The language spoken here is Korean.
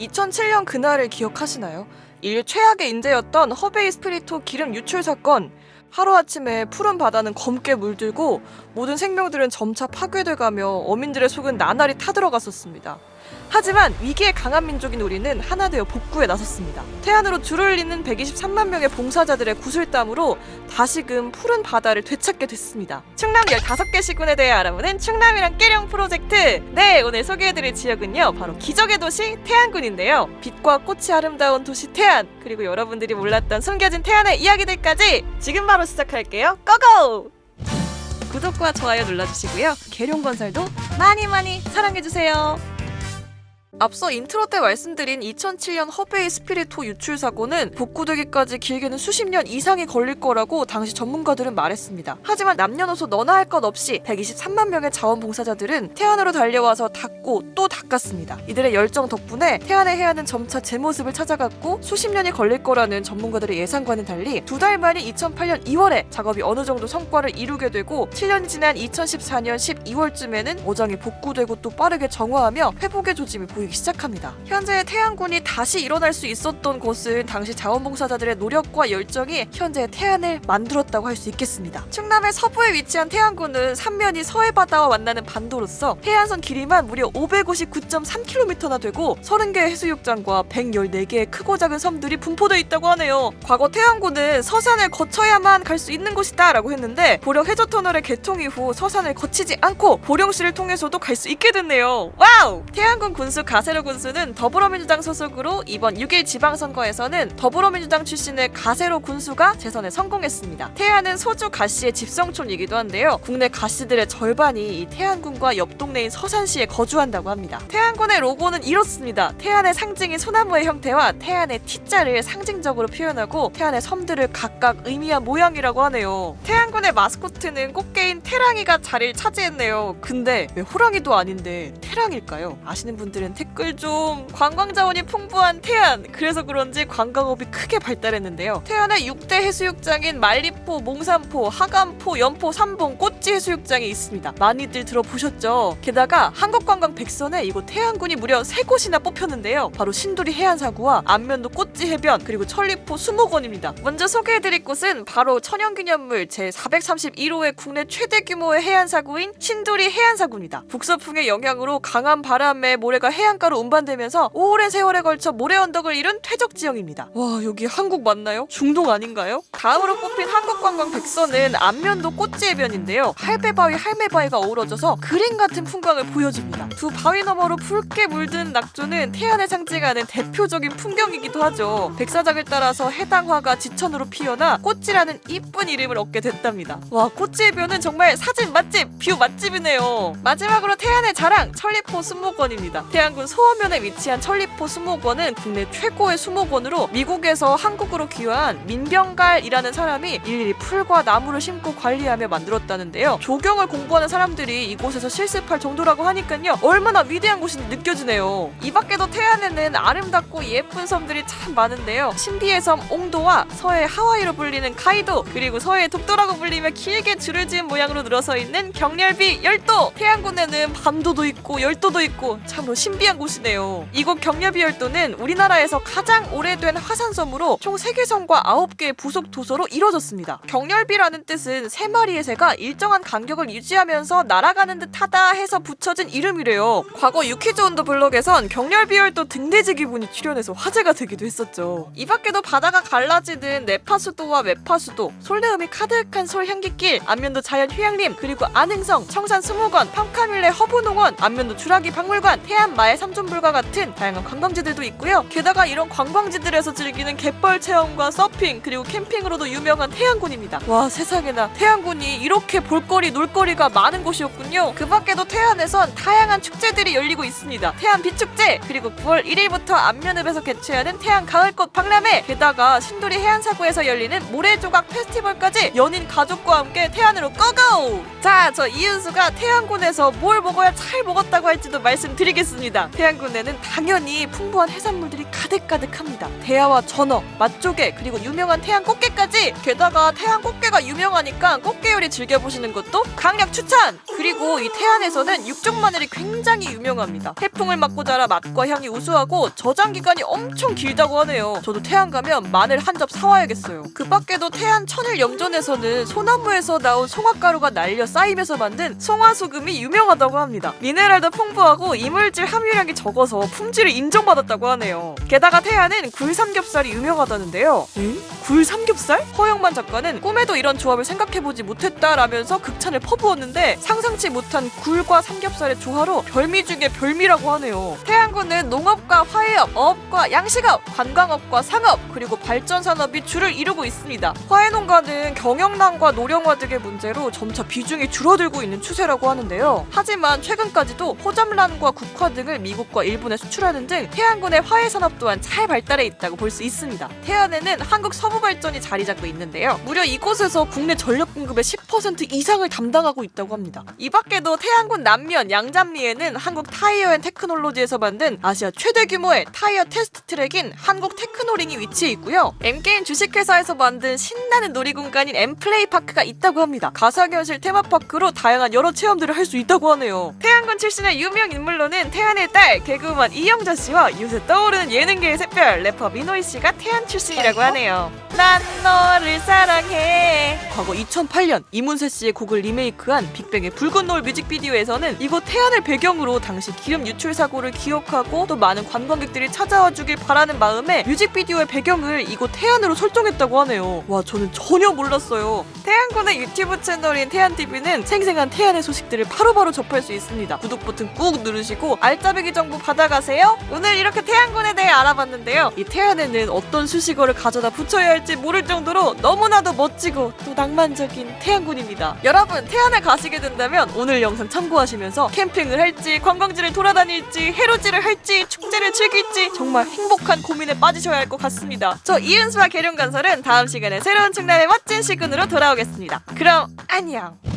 2007년 그날을 기억하시나요? 인류 최악의 인재였던 허베이 스프리토 기름 유출 사건. 하루아침에 푸른 바다는 검게 물들고 모든 생명들은 점차 파괴돼가며 어민들의 속은 나날이 타들어갔었습니다. 하지만 위기에 강한 민족인 우리는 하나 되어 복구에 나섰습니다. 태안으로 줄을 잇는 123만 명의 봉사자들의 구슬땀으로 다시금 푸른 바다를 되찾게 됐습니다. 충남 15개 시군에 대해 알아보는 충남이랑 깨령 프로젝트! 네, 오늘 소개해드릴 지역은요, 바로 기적의 도시 태안군인데요. 빛과 꽃이 아름다운 도시 태안, 그리고 여러분들이 몰랐던 숨겨진 태안의 이야기들까지 지금 바로 시작할게요. 고고! 구독과 좋아요 눌러주시고요. 계룡건설도 많이 사랑해주세요. 앞서 인트로 때 말씀드린 2007년 허베이 스피리토 유출 사고는 복구되기까지 길게는 수십 년 이상이 걸릴 거라고 당시 전문가들은 말했습니다. 하지만 남녀노소 너나 할 것 없이 123만 명의 자원봉사자들은 태안으로 달려와서 닦고 또 닦았습니다. 이들의 열정 덕분에 태안의 해안은 점차 제 모습을 찾아갔고 수십 년이 걸릴 거라는 전문가들의 예상과는 달리 2달 만인 2008년 2월에 작업이 어느 정도 성과를 이루게 되고 7년이 지난 2014년 12월쯤에는 어장이 복구되고 또 빠르게 정화하며 회복의 조짐이 보이기 시작합니다. 현재 태안군이 다시 일어날 수 있었던 곳은 당시 자원봉사자들의 노력과 열정이 현재 태안을 만들었다고 할 수 있겠습니다. 충남의 서부에 위치한 태안군은 삼면이 서해바다와 만나는 반도로서 해안선 길이만 무려 559.3km나 되고 30개의 해수욕장과 114개의 크고 작은 섬들이 분포되어 있다고 하네요. 과거 태안군은 서산을 거쳐야만 갈 수 있는 곳이다 라고 했는데 보령 해저터널의 개통 이후 서산을 거치지 않고 보령시를 통해서도 갈 수 있게 됐네요. 와우! 태안군 군수 가세로 군수는 더불어민주당 소속으로 이번 6.1 지방선거에서는 더불어민주당 출신의 가세로 군수가 재선에 성공했습니다. 태안은 소주 가시의 집성촌이기도 한데요. 국내 가시들의 절반이 이 태안군과 옆 동네인 서산시에 거주한다고 합니다. 태안군의 로고는 이렇습니다. 태안의 상징인 소나무의 형태와 태안의 T자를 상징적으로 표현하고 태안의 섬들을 각각 의미한 모양이라고 하네요. 태안군의 마스코트는 꽃게인 태랑이가 자리를 차지했네요. 근데 왜 호랑이도 아닌데 태랑일까요? 아시는 분들은 댓글 좀. 관광자원이 풍부한 태안, 그래서 그런지 관광업이 크게 발달했는데요. 태안에 6대 해수욕장인 만리포, 몽산포, 하간포, 연포, 삼봉, 꽃지 해수욕장이 있습니다. 많이들 들어보셨죠? 게다가 한국관광 100선에 이곳 태안군이 무려 3곳이나 뽑혔는데요. 바로 신도리 해안사구와 안면도 꽃지 해변, 그리고 천리포 수목원입니다. 먼저 소개해드릴 곳은 바로 천연기념물 제431호의 국내 최대 규모의 해안사구인 신도리 해안사구입니다. 북서풍의 영향으로 강한 바람에 모래가 해안가로 운반되면서 오랜 세월에 걸쳐 모래 언덕을 이룬 퇴적 지형입니다. 와, 여기 한국 맞나요? 중동 아닌가요? 다음으로 뽑힌 한국관광 100선은 안면도 꽃지 해변인데요. 할배바위, 할매바위가 어우러져서 그림 같은 풍광을 보여줍니다. 두 바위 너머로 붉게 물든 낙조는 태안을 상징하는 대표적인 풍경이기도 하죠. 백사장을 따라서 해당 화가 지천으로 피어나 꽃지라는 이쁜 이름을 얻게 됐답니다. 와, 꽃지 해변은 정말 사진 맛집, 뷰 맛집이네요. 마지막으로 태안의 자랑, 천리포 수목원입니다. 태안군 소어면에 위치한 천리포 수목원은 국내 최고의 수목원으로 미국에서 한국으로 귀화한 민병갈이라는 사람이 일일이 풀과 나무를 심고 관리하며 만들었다는데요. 조경을 공부하는 사람들이 이곳에서 실습할 정도라고 하니까요, 얼마나 위대한 곳인지 느껴지네요. 이 밖에도 태안에는 아름답고 예쁜 섬들이 참 많은데요. 신비의 섬 옹도와 서해 하와이로 불리는 카이도, 그리고 서해 독도라고 불리며 길게 줄을 지은 모양으로 늘어서 있는 경렬비 열도. 태안군에는 밤도도 있고 열도도 있고 참으로 신비한 곳이네요. 이곳 경렬비 열도는 우리나라에서 가장 오래된 화산섬으로 총 3개 섬과 9개의 부속 도서로 이루어졌습니다. 경렬비라는 뜻은 3마리의 새가 일정한 간격을 유지하면서 날아가는 듯하다 해서 붙여진 이름이래요. 과거 유퀴즈 온더 블록에선 경렬비 열도 등대지기 분이 출연해서 화제가 되기도 했었죠. 이 밖에도 바다가 갈라지는 내파수도와 외파수도, 솔레음이 가득한 솔향기길, 안면도 자연휴양림, 그리고 안흥성, 청산 수목원, 평카밀레 허브농원, 안면도 주라기 박물관, 태안 마의 삼존불과 같은 다양한 관광지들도 있고요. 게다가 이런 관광지들에서 즐기는 갯벌 체험과 서핑, 그리고 캠핑으로도 유명한 태안군입니다. 와, 세상에나 태안군이 이렇게 볼거리, 놀거리가 많은 곳이었군요. 그 밖에도 태안에선 다양한 축제들이 열리고 있습니다. 태안 비축제, 그리고 9월 1일부터 안면읍에서 개최하는 태안 가을꽃 박람회, 게다가 신도리 해안사구에서 열리는 모래조각 페스티벌까지 연인 가족과 함께 태안으로 고고! 자, 저 이은수가 태안군에서 뭘 먹어야 잘 먹었다고 할지도 말씀드리겠습니다. 태안군에는 당연히 풍부한 해산물들이 가득가득합니다. 대하와 전어, 맛조개, 그리고 유명한 태안 꽃게까지. 게다가 태안 꽃게가 유명하니까 꽃게 요리 즐겨보시는 드시는 것도 강력 추천! 그리고 이 태안에서는 육종 마늘이 굉장히 유명합니다. 해풍을 맞고 자라 맛과 향이 우수하고 저장 기간이 엄청 길다고 하네요. 저도 태안 가면 마늘 한 접 사와야겠어요. 그 밖에도 태안 천일염전에서는 소나무에서 나온 송화가루가 날려 쌓이면서 만든 송화소금이 유명하다고 합니다. 미네랄도 풍부하고 이물질 함유량이 적어서 품질을 인정받았다고 하네요. 게다가 태안은 굴삼겹살이 유명하다는데요. 굴삼겹살? 허영만 작가는 꿈에도 이런 조합을 생각해보지 못했다라면서 극찬을 퍼부었는데 상상치 못한 굴과 삼겹살의 조화로 별미 중에 별미라고 하네요. 태안군은 농업과 화해업, 어업과 양식업, 관광업과 상업, 그리고 발전산업이 주를 이루고 있습니다. 화해농가는 경영난과 노령화 등의 문제로 점차 비중이 줄어들고 있는 추세라고 하는데요. 하지만 최근까지도 호접란과 국화 등을 미국과 일본에 수출하는 등 태안군의 화해산업 또한 잘 발달해 있다고 볼 수 있습니다. 태안에는 한국 서부발전이 자리 잡고 있는데요. 무려 이곳에서 국내 전력 공급의 10% 이상을 담당하고 있다고 합니다. 이 밖에도 태안군 남면 양잠리에는 한국 타이어 앤 테크놀로지에서 만든 아시아 최대 규모의 타이어 테스트 트랙인 한국 테크노링이 위치해 있고요. M게임 주식회사에서 만든 신나는 놀이공간인 M플레이 파크가 있다고 합니다. 가상현실 테마파크로 다양한 여러 체험들을 할 수 있다고 하네요. 태안군 출신의 유명 인물로는 태안의 딸 개그우먼 이영자 씨와 요새 떠오르는 예능계의 샛별 래퍼 민호이 씨가 태안 출신이라고 하네요. 난 너를 사랑해. 과거 2008년 이문세 씨의 곡을 리메이크한 빅뱅의 붉은 노을 뮤직비디오에서는 이곳 태안을 배경으로 당시 기름 유출 사고를 기억하고 또 많은 관광객들이 찾아와 주길 바라는 마음에 뮤직비디오의 배경을 이곳 태안으로 설정했다고 하네요. 와, 저는 전혀 몰랐어요. 태안군의 유튜브 채널인 태안TV는 생생한 태안의 소식들을 바로바로 접할 수 있습니다. 구독 버튼 꾹 누르시고 알짜배기 정보 받아가세요. 오늘 이렇게 태안군에 대해 알아봤는데요. 이 태안에는 어떤 수식어를 가져다 붙여야 할지 모를 정도로 너무나도 멋지고 또 낭만적인 태안군입니다. 여러분, 태안에 가시게 된다면 오늘 영상 참고하시면서 캠핑을 할지 관광지를 돌아다닐지 해루지를 할지 축제를 즐길지 정말 행복한 고민에 빠지셔야 할 것 같습니다. 저 이은수와 계룡간설은 다음 시간에 새로운 충남의 멋진 시군으로 돌아오겠습니다. 그럼 안녕.